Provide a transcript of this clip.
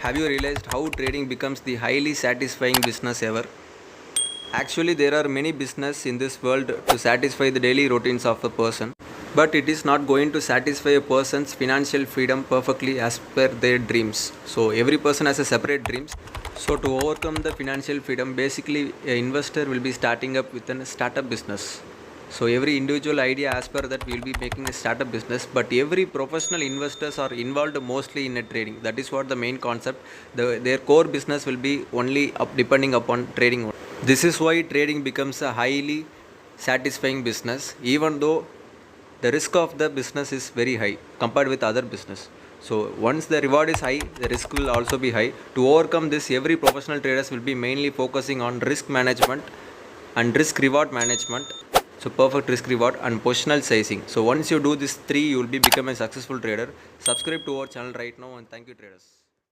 Have you realized how trading becomes the highly satisfying business ever? Actually, there are many business in this world to satisfy the daily routines of a person, but it is not going to satisfy a person's financial freedom perfectly as per their dreams. So every person has a separate dreams. So to overcome the financial freedom, basically an investor will be starting up with a startup business. So every individual idea as per that we will be making a startup business, but every professional investors are involved mostly in a trading. That is what the main concept. Their core business will be only depending upon trading. This is why trading becomes a highly satisfying business, even though the risk of the business is very high compared with other business. So once the reward is high, the risk will also be high. To overcome this, every professional traders will be mainly focusing on risk management and risk reward management. So perfect risk reward and positional sizing. So once you do this three, you will be become a successful trader. Subscribe to our channel right now and thank you traders.